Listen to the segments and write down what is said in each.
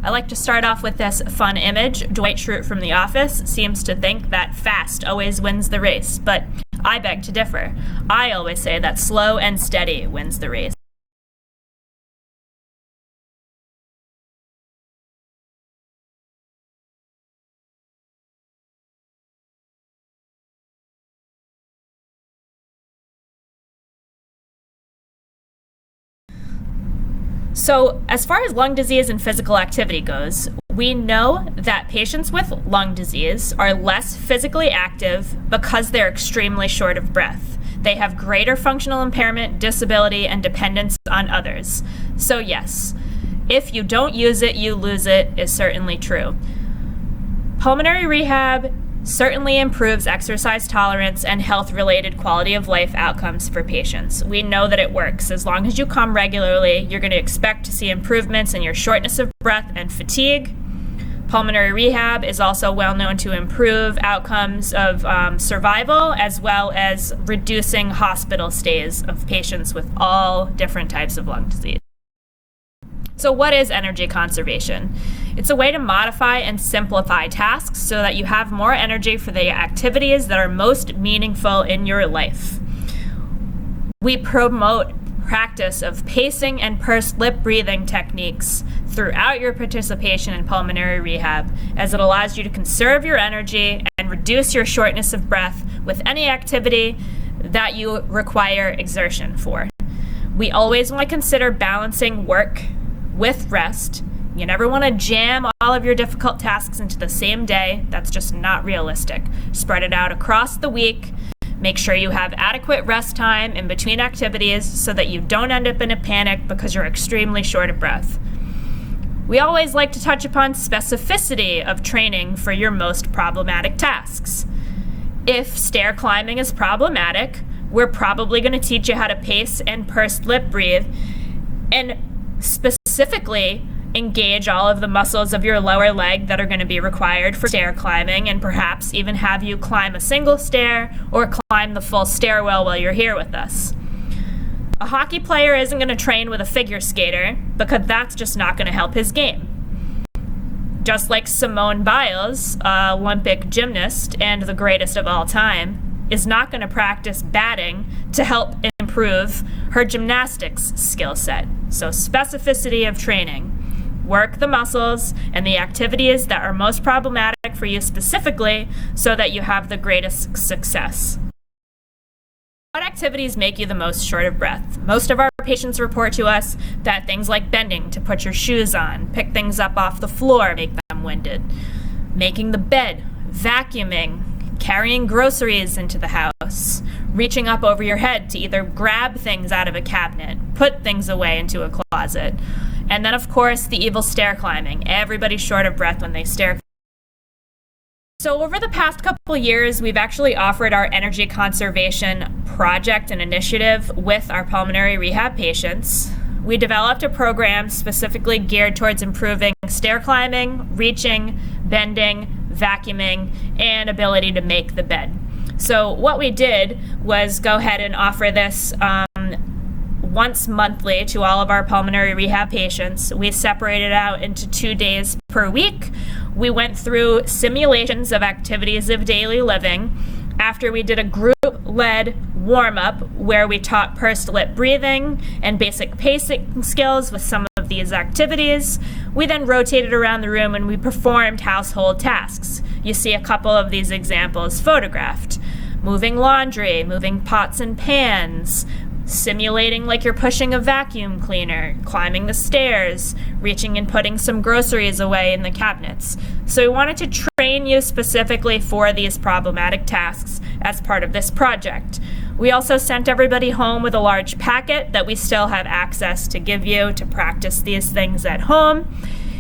I like to start off with this fun image. Dwight Schrute from The Office seems to think that fast always wins the race, but I beg to differ. I always say that slow and steady wins the race. So as far as lung disease and physical activity goes, we know that patients with lung disease are less physically active because they're extremely short of breath. They have greater functional impairment, disability, and dependence on others. So yes, if you don't use it, you lose it is certainly true. Pulmonary rehab certainly improves exercise tolerance and health-related quality of life outcomes for patients. We know that it works. As long as you come regularly, you're going to expect to see improvements in your shortness of breath and fatigue. Pulmonary rehab is also well known to improve outcomes of survival, as well as reducing hospital stays of patients with all different types of lung disease. So what is energy conservation? It's a way to modify and simplify tasks so that you have more energy for the activities that are most meaningful in your life. We promote practice of pacing and pursed lip breathing techniques throughout your participation in pulmonary rehab, as it allows you to conserve your energy and reduce your shortness of breath with any activity that you require exertion for. We always want to consider balancing work with rest. You never want to jam all of your difficult tasks into the same day. That's just not realistic. Spread it out across the week. Make sure you have adequate rest time in between activities so that you don't end up in a panic because you're extremely short of breath. We always like to touch upon specificity of training for your most problematic tasks. If stair climbing is problematic, we're probably going to teach you how to pace and pursed lip breathe, and specifically engage all of the muscles of your lower leg that are going to be required for stair climbing, and perhaps even have you climb a single stair or climb the full stairwell while you're here with us. A hockey player isn't going to train with a figure skater because that's just not going to help his game. Just like Simone Biles, an Olympic gymnast and the greatest of all time, is not going to practice batting to help improve her gymnastics skill set. So specificity of training. Work the muscles and the activities that are most problematic for you specifically so that you have the greatest success. What activities make you the most short of breath? Most of our patients report to us that things like bending to put your shoes on, pick things up off the floor make them winded. Making the bed, vacuuming, carrying groceries into the house, reaching up over your head to either grab things out of a cabinet, put things away into a closet. And then, of course, the evil stair climbing. Everybody's short of breath when they stair. So over the past couple years, we've actually offered our energy conservation project and initiative with our pulmonary rehab patients. We developed a program specifically geared towards improving stair climbing, reaching, bending, vacuuming, and ability to make the bed. So what we did was go ahead and offer this once monthly to all of our pulmonary rehab patients. We separated out into 2 days per week. We went through simulations of activities of daily living. After we did a group-led warm-up where we taught pursed lip breathing and basic pacing skills with some of these activities, we then rotated around the room and we performed household tasks. You see a couple of these examples photographed. Moving laundry, moving pots and pans, simulating like you're pushing a vacuum cleaner, climbing the stairs, reaching and putting some groceries away in the cabinets. So we wanted to train you specifically for these problematic tasks as part of this project. We also sent everybody home with a large packet that we still have access to give you to practice these things at home.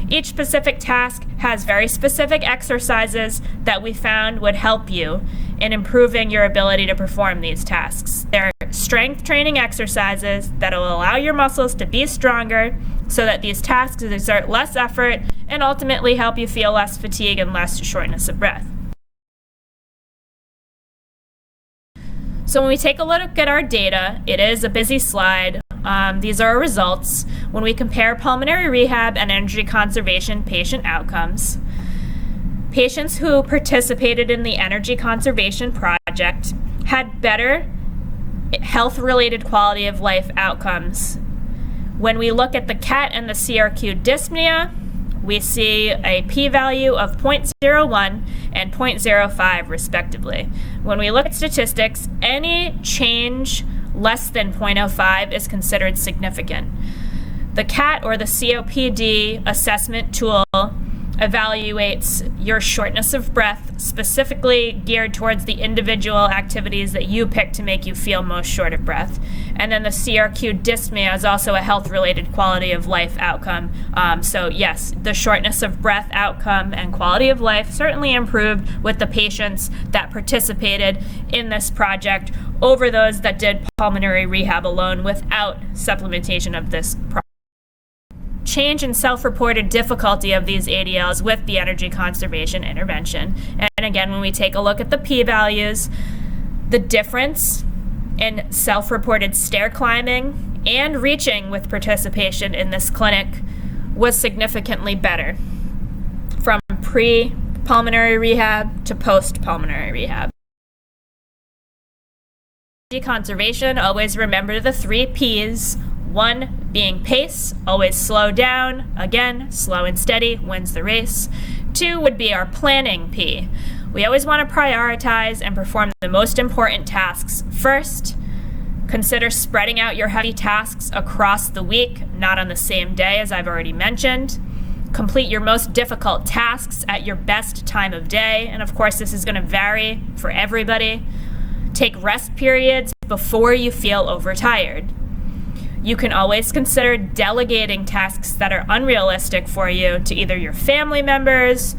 Each specific task has very specific exercises that we found would help you in improving your ability to perform these tasks. They're strength training exercises that will allow your muscles to be stronger so that these tasks exert less effort and ultimately help you feel less fatigue and less shortness of breath. So when we take a look at our data, it is a busy slide. These are our results when we compare pulmonary rehab and energy conservation patient outcomes. Patients who participated in the energy conservation project had better health-related quality of life outcomes. When we look at the CAT and the CRQ dyspnea, we see a p-value of 0.01 and 0.05 respectively. When we look at statistics, any change less than 0.05 is considered significant. The CAT, or the COPD assessment tool, evaluates your shortness of breath, specifically geared towards the individual activities that you pick to make you feel most short of breath. And then the CRQ dyspnea is also a health-related quality of life outcome. So yes, the shortness of breath outcome and quality of life certainly improved with the patients that participated in this project over those that did pulmonary rehab alone without supplementation of this project. Change in self-reported difficulty of these ADLs with the energy conservation intervention. And again, when we take a look at the p-values, the difference in self-reported stair climbing and reaching with participation in this clinic was significantly better from pre-pulmonary rehab to post-pulmonary rehab. Energy conservation, always remember the 3 P's. 1 being pace, always slow down. Again, slow and steady wins the race. 2 would be our planning P. We always want to prioritize and perform the most important tasks first. Consider spreading out your heavy tasks across the week, not on the same day, as I've already mentioned. Complete your most difficult tasks at your best time of day, and of course this is going to vary for everybody. Take rest periods before you feel overtired. You can always consider delegating tasks that are unrealistic for you to either your family members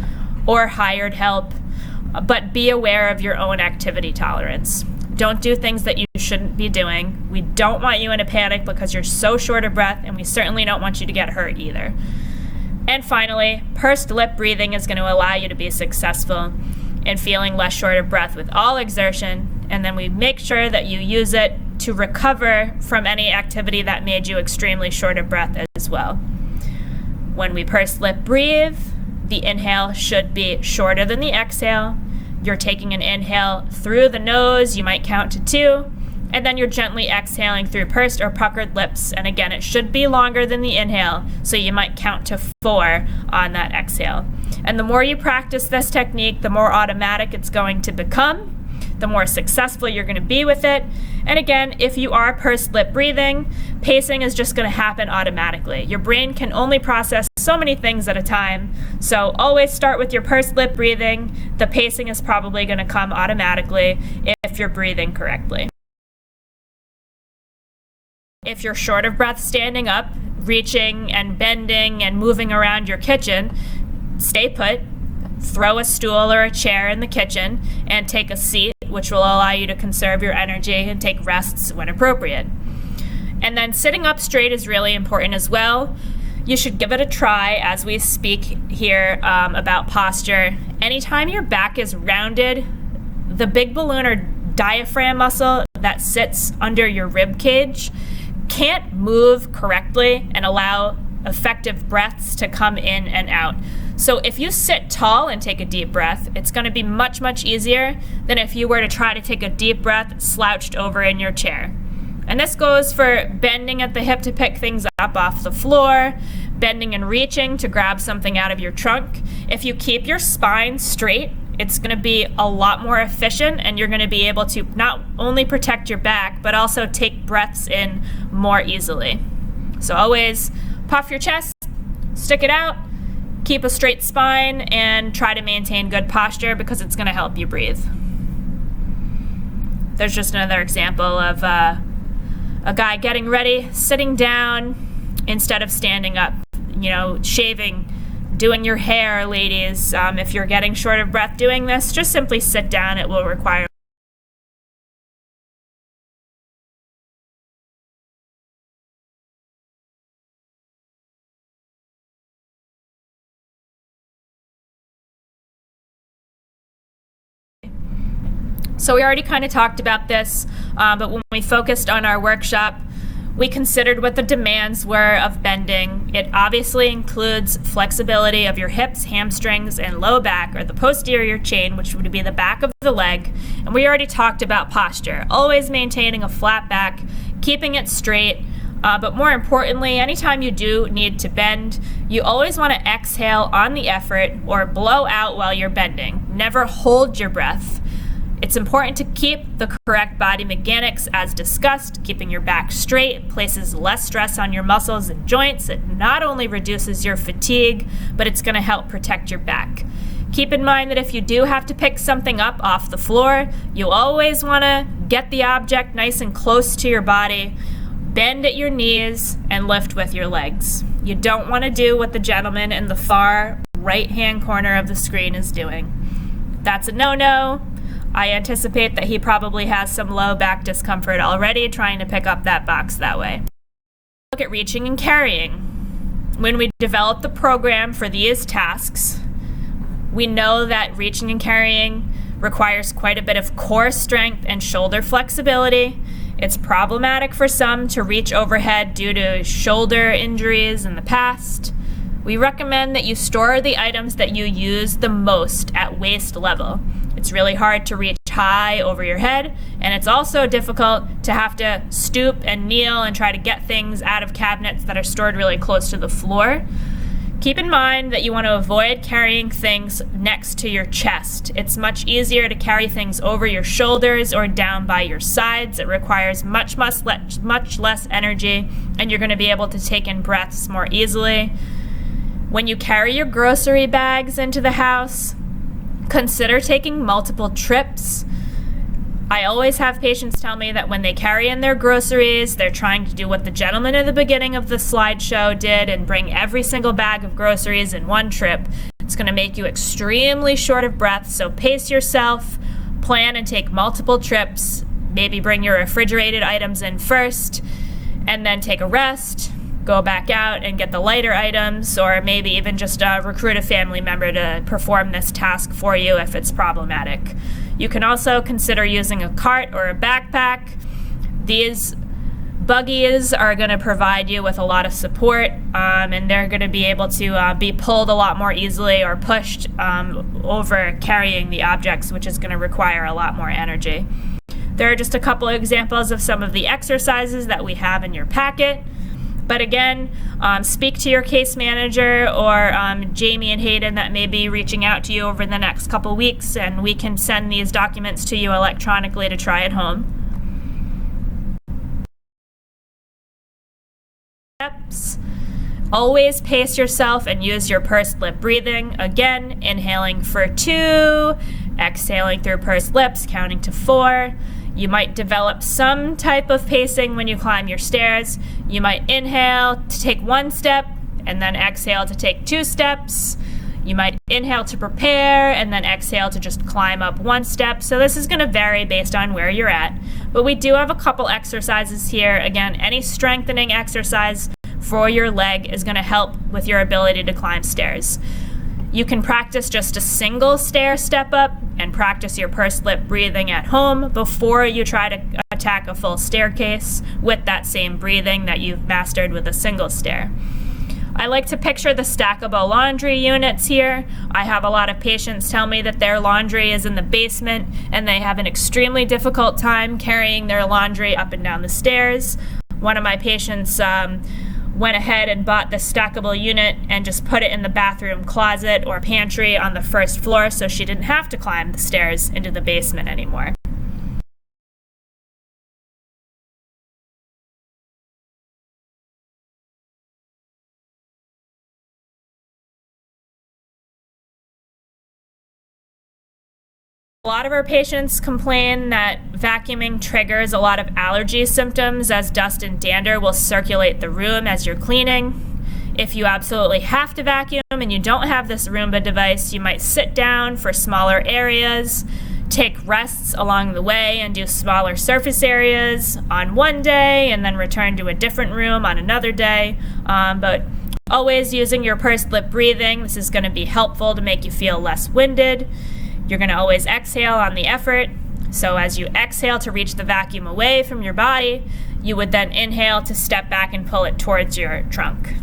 or hired help, but be aware of your own activity tolerance. Don't do things that you shouldn't be doing. We don't want you in a panic because you're so short of breath, and we certainly don't want you to get hurt either. And finally, pursed lip breathing is going to allow you to be successful in feeling less short of breath with all exertion, and then we make sure that you use it to recover from any activity that made you extremely short of breath as well. When we pursed lip breathe, the inhale should be shorter than the exhale. You're taking an inhale through the nose, you might count to 2, and then you're gently exhaling through pursed or puckered lips, and again, it should be longer than the inhale, so you might count to 4 on that exhale. And the more you practice this technique, the more automatic it's going to become, the more successful you're going to be with it. And again, if you are pursed lip breathing, pacing is just going to happen automatically. Your brain can only process so many things at a time, so always start with your pursed lip breathing. The pacing is probably going to come automatically if you're breathing correctly. If you're short of breath standing up, reaching and bending and moving around your kitchen, stay put, throw a stool or a chair in the kitchen, and take a seat, which will allow you to conserve your energy and take rests when appropriate. And then sitting up straight is really important as well. You should give it a try as we speak here about posture. Anytime your back is rounded, the big balloon or diaphragm muscle that sits under your rib cage can't move correctly and allow effective breaths to come in and out. So if you sit tall and take a deep breath, it's going to be much, much easier than if you were to try to take a deep breath slouched over in your chair. And this goes for bending at the hip to pick things up off the floor, bending and reaching to grab something out of your trunk. If you keep your spine straight, it's going to be a lot more efficient, and you're going to be able to not only protect your back, but also take breaths in more easily. So always puff your chest, stick it out, keep a straight spine, and try to maintain good posture because it's going to help you breathe. There's just another example of a guy getting ready, sitting down instead of standing up, shaving, doing your hair, ladies. If you're getting short of breath doing this, just simply sit down. It will require So we already kind of talked about this, but when we focused on our workshop, we considered what the demands were of bending. It obviously includes flexibility of your hips, hamstrings, and low back, or the posterior chain, which would be the back of the leg. And we already talked about posture, always maintaining a flat back, keeping it straight. But more importantly, anytime you do need to bend, you always want to exhale on the effort or blow out while you're bending. Never hold your breath. It's important to keep the correct body mechanics as discussed. Keeping your back straight places less stress on your muscles and joints. It not only reduces your fatigue, but it's going to help protect your back. Keep in mind that if you do have to pick something up off the floor, you always want to get the object nice and close to your body, bend at your knees, and lift with your legs. You don't want to do what the gentleman in the far right-hand corner of the screen is doing. That's a no-no. I anticipate that he probably has some low back discomfort already trying to pick up that box that way. Look at reaching and carrying. When we developed the program for these tasks, we know that reaching and carrying requires quite a bit of core strength and shoulder flexibility. It's problematic for some to reach overhead due to shoulder injuries in the past. We recommend that you store the items that you use the most at waist level. It's really hard to reach high over your head, and it's also difficult to have to stoop and kneel and try to get things out of cabinets that are stored really close to the floor. Keep in mind that you want to avoid carrying things next to your chest. It's much easier to carry things over your shoulders or down by your sides. It requires much less energy, and you're going to be able to take in breaths more easily. When you carry your grocery bags into the house, consider taking multiple trips. I always have patients tell me that when they carry in their groceries, they're trying to do what the gentleman at the beginning of the slideshow did and bring every single bag of groceries in one trip. It's going to make you extremely short of breath, so pace yourself, plan and take multiple trips. Maybe bring your refrigerated items in first, and then take a rest, go back out and get the lighter items, or maybe even just recruit a family member to perform this task for you if it's problematic. You can also consider using a cart or a backpack. These buggies are going to provide you with a lot of support, and they're going to be able to be pulled a lot more easily or pushed over carrying the objects, which is going to require a lot more energy. There are just a couple of examples of some of the exercises that we have in your packet. But again, speak to your case manager or Jamie and Hayden that may be reaching out to you over the next couple weeks, and we can send these documents to you electronically to try at home. Steps. Always pace yourself and use your pursed lip breathing. Again, inhaling for 2, exhaling through pursed lips, counting to 4. You might develop some type of pacing when you climb your stairs. You might inhale to take 1 step and then exhale to take 2 steps. You might inhale to prepare and then exhale to just climb up 1 step. So this is going to vary based on where you're at. But we do have a couple exercises here. Again, any strengthening exercise for your leg is going to help with your ability to climb stairs. You can practice just a single stair step up and practice your pursed lip breathing at home before you try to attack a full staircase with that same breathing that you've mastered with a single stair. I like to picture the stackable laundry units here. I have a lot of patients tell me that their laundry is in the basement and they have an extremely difficult time carrying their laundry up and down the stairs. One of my patients went ahead and bought the stackable unit and just put it in the bathroom closet or pantry on the first floor so she didn't have to climb the stairs into the basement anymore. A lot of our patients complain that vacuuming triggers a lot of allergy symptoms, as dust and dander will circulate the room as you're cleaning. If you absolutely have to vacuum and you don't have this Roomba device, you might sit down for smaller areas, take rests along the way and do smaller surface areas on one day and then return to a different room on another day. But always using your pursed lip breathing. This is going to be helpful to make you feel less winded. You're going to always exhale on the effort. So as you exhale to reach the vacuum away from your body, you would then inhale to step back and pull it towards your trunk.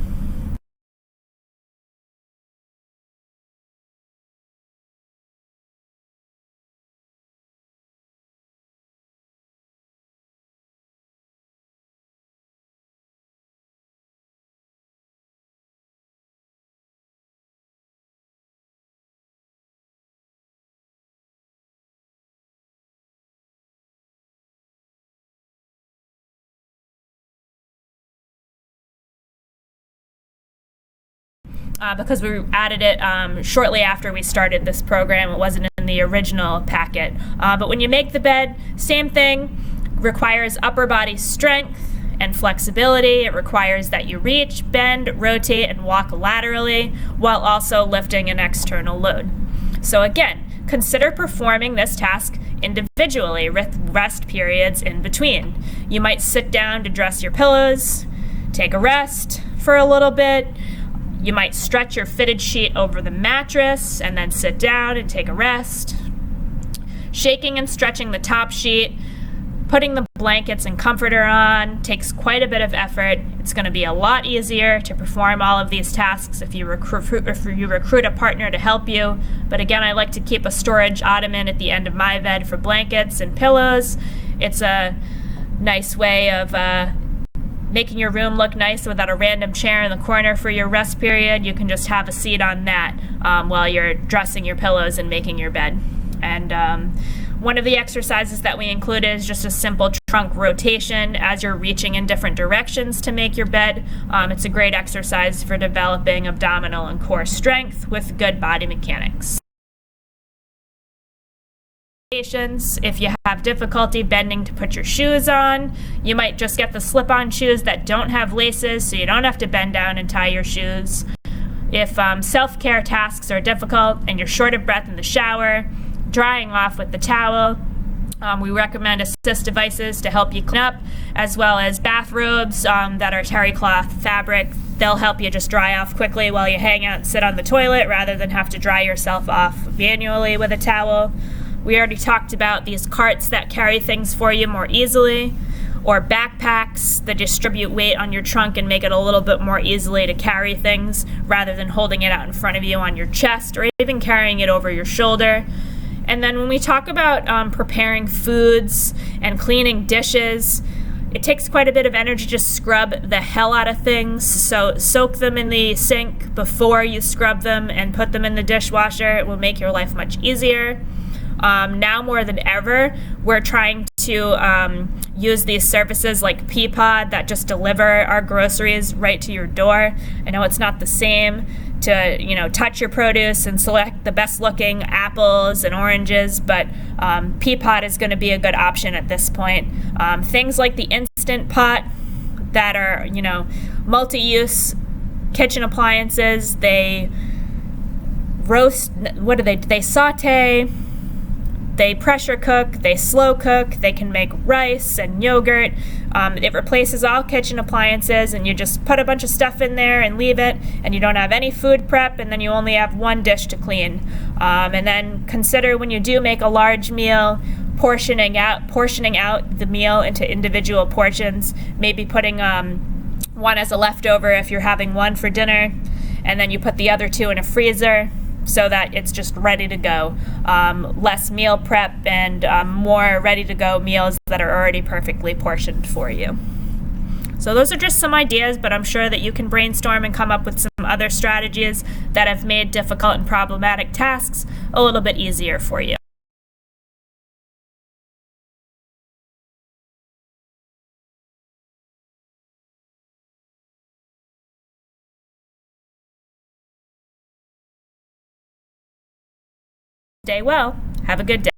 Because we added it shortly after we started this program. It wasn't in the original packet. But when you make the bed, same thing, requires upper body strength and flexibility. It requires that you reach, bend, rotate, and walk laterally while also lifting an external load. So again, consider performing this task individually with rest periods in between. You might sit down to dress your pillows, take a rest for a little bit. You might stretch your fitted sheet over the mattress and then sit down and take a rest. Shaking and stretching the top sheet, putting the blankets and comforter on takes quite a bit of effort. It's going to be a lot easier to perform all of these tasks if you recruit a partner to help you. But again, I like to keep a storage ottoman at the end of my bed for blankets and pillows. It's a nice way of making your room look nice without a random chair in the corner for your rest period. You can just have a seat on that while you're dressing your pillows and making your bed. And one of the exercises that we included is just a simple trunk rotation as you're reaching in different directions to make your bed. It's a great exercise for developing abdominal and core strength with good body mechanics. If you have difficulty bending to put your shoes on, you might just get the slip-on shoes that don't have laces so you don't have to bend down and tie your shoes. If self-care tasks are difficult and you're short of breath in the shower, drying off with the towel, we recommend assist devices to help you clean up, as well as bathrobes that are terry cloth fabric. They'll help you just dry off quickly while you hang out and sit on the toilet rather than have to dry yourself off manually with a towel. We already talked about these carts that carry things for you more easily, or backpacks that distribute weight on your trunk and make it a little bit more easily to carry things rather than holding it out in front of you on your chest or even carrying it over your shoulder. And then when we talk about preparing foods and cleaning dishes, it takes quite a bit of energy to scrub the hell out of things. So soak them in the sink before you scrub them and put them in the dishwasher. It will make your life much easier. Now more than ever, we're trying to use these services like Peapod that just deliver our groceries right to your door. I know it's not the same to touch your produce and select the best looking apples and oranges, but Peapod is going to be a good option at this point. Things like the Instant Pot that are multi-use kitchen appliances. They roast. What do they? They saute. They pressure cook, they slow cook, they can make rice and yogurt. It replaces all kitchen appliances, and you just put a bunch of stuff in there and leave it, and you don't have any food prep, and then you only have one dish to clean. And then consider when you do make a large meal, portioning out the meal into individual portions, maybe putting one as a leftover if you're having one for dinner, and then you put the other two in a freezer, so that it's just ready to go. Less meal prep and more ready-to-go meals that are already perfectly portioned for you. So those are just some ideas, but I'm sure that you can brainstorm and come up with some other strategies that have made difficult and problematic tasks a little bit easier for you. Stay well. Have a good day.